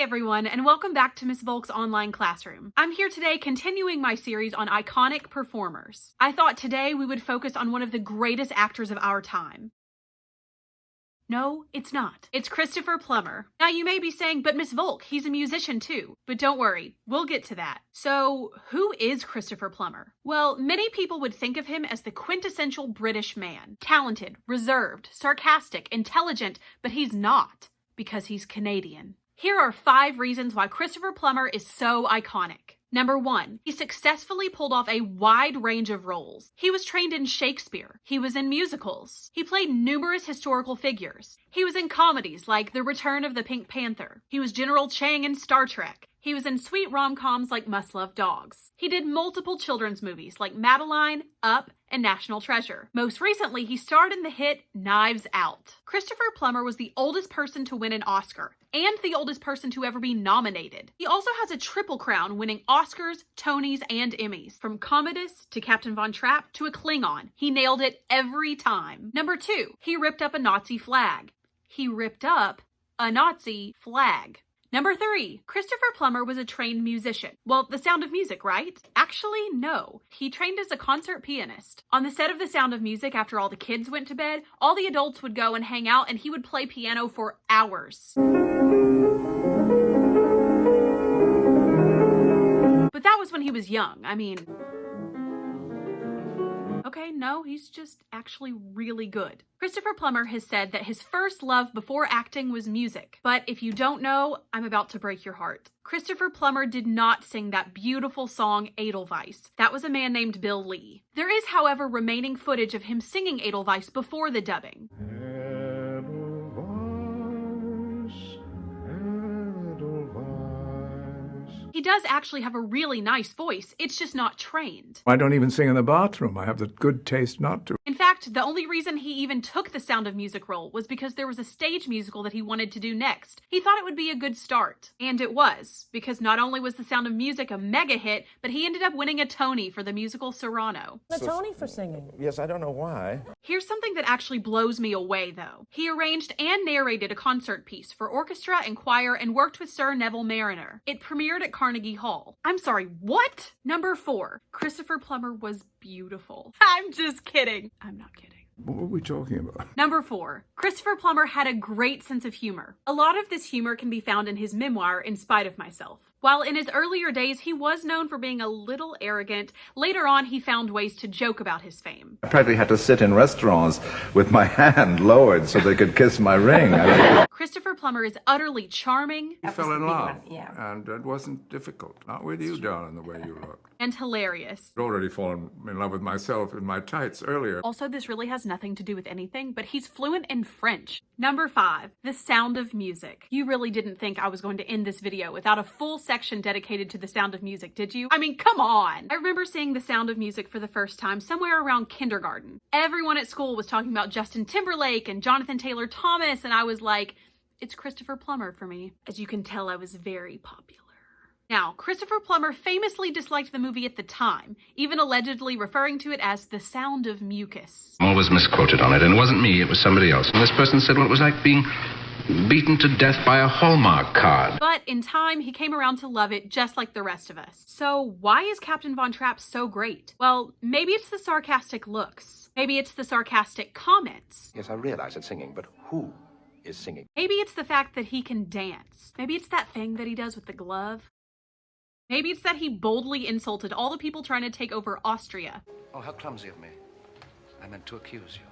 everyone, and welcome back to Miss Volk's online classroom. I'm here today continuing my series on iconic performers. I thought today we would focus on one of the greatest actors of our time. No, it's not. It's Christopher Plummer. Now you may be saying, but Miss Volk, he's a musician too. But don't worry, we'll get to that. So, who is Christopher Plummer? Well, many people would think of him as the quintessential British man. Talented, reserved, sarcastic, intelligent, but he's not, because he's Canadian. Here are 5 reasons why Christopher Plummer is so iconic. Number 1, he successfully pulled off a wide range of roles. He was trained in Shakespeare. He was in musicals. He played numerous historical figures. He was in comedies like The Return of the Pink Panther. He was General Chang in Star Trek. He was in sweet rom-coms like Must Love Dogs. He did multiple children's movies like Madeline, Up, and National Treasure. Most recently, he starred in the hit Knives Out. Christopher Plummer was the oldest person to win an Oscar and the oldest person to ever be nominated. He also has a triple crown, winning Oscars, Tonys, and Emmys. From Commodus to Captain von Trapp to a Klingon, he nailed it every time. Number 2, he ripped up a Nazi flag. He ripped up a Nazi flag. Number 3, Christopher Plummer was a trained musician. Well, The Sound of Music, right? Actually, no. He trained as a concert pianist. On the set of The Sound of Music, after all the kids went to bed, all the adults would go and hang out and he would play piano for hours. But that was when he was young. Okay, no, he's just actually really good. Christopher Plummer has said that his first love before acting was music. But if you don't know, I'm about to break your heart. Christopher Plummer did not sing that beautiful song Edelweiss. That was a man named Bill Lee. There is, however, remaining footage of him singing Edelweiss before the dubbing. He does actually have a really nice voice, it's just not trained. I don't even sing in the bathroom. I have the good taste not to. In fact, the only reason he even took the Sound of Music role was because there was a stage musical that he wanted to do next. He thought it would be a good start. And it was, because not only was The Sound of Music a mega hit, but he ended up winning a Tony for the musical Cyrano. A Tony for singing. Yes, I don't know why. Here's something that actually blows me away, though. He arranged and narrated a concert piece for orchestra and choir and worked with Sir Neville Marriner. It premiered at Carnegie Hall. I'm sorry, what? Number 4, Christopher Plummer was beautiful. I'm just kidding. I'm not kidding. What were we talking about? Number 4, Christopher Plummer had a great sense of humor. A lot of this humor can be found in his memoir, In Spite of Myself. While in his earlier days, he was known for being a little arrogant, later on he found ways to joke about his fame. I practically had to sit in restaurants with my hand lowered so they could kiss my ring. Christopher Plummer is utterly charming. We fell in love, and it wasn't difficult. Not with you, darling, the way you look. And hilarious. I'd already fallen in love with myself in my tights earlier. Also, this really has nothing to do with anything, but he's fluent in French. Number 5, The Sound of Music. You really didn't think I was going to end this video without a full section dedicated to The Sound of Music, did you? Come on! I remember seeing The Sound of Music for the first time somewhere around kindergarten. Everyone at school was talking about Justin Timberlake and Jonathan Taylor Thomas, and I was like, it's Christopher Plummer for me. As you can tell, I was very popular. Now, Christopher Plummer famously disliked the movie at the time, even allegedly referring to it as The Sound of Mucus. I'm always misquoted on it, and it wasn't me, it was somebody else. And this person said, well, it was like being beaten to death by a Hallmark card. But in time, he came around to love it just like the rest of us. So why is Captain von Trapp so great? Well, maybe it's the sarcastic looks. Maybe it's the sarcastic comments. Yes, I realize it's singing, but who is singing? Maybe it's the fact that he can dance. Maybe it's that thing that he does with the glove. Maybe it's that he boldly insulted all the people trying to take over Austria. Oh, how clumsy of me. I meant to accuse you.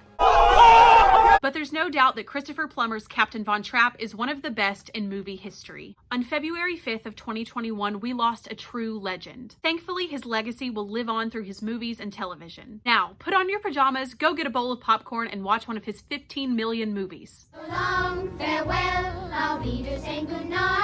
But there's no doubt that Christopher Plummer's Captain von Trapp is one of the best in movie history. On February 5th of 2021, we lost a true legend. Thankfully, his legacy will live on through his movies and television. Now, put on your pajamas, go get a bowl of popcorn, and watch one of his 15 million movies. So long, farewell, Aufwiedersehen, good night.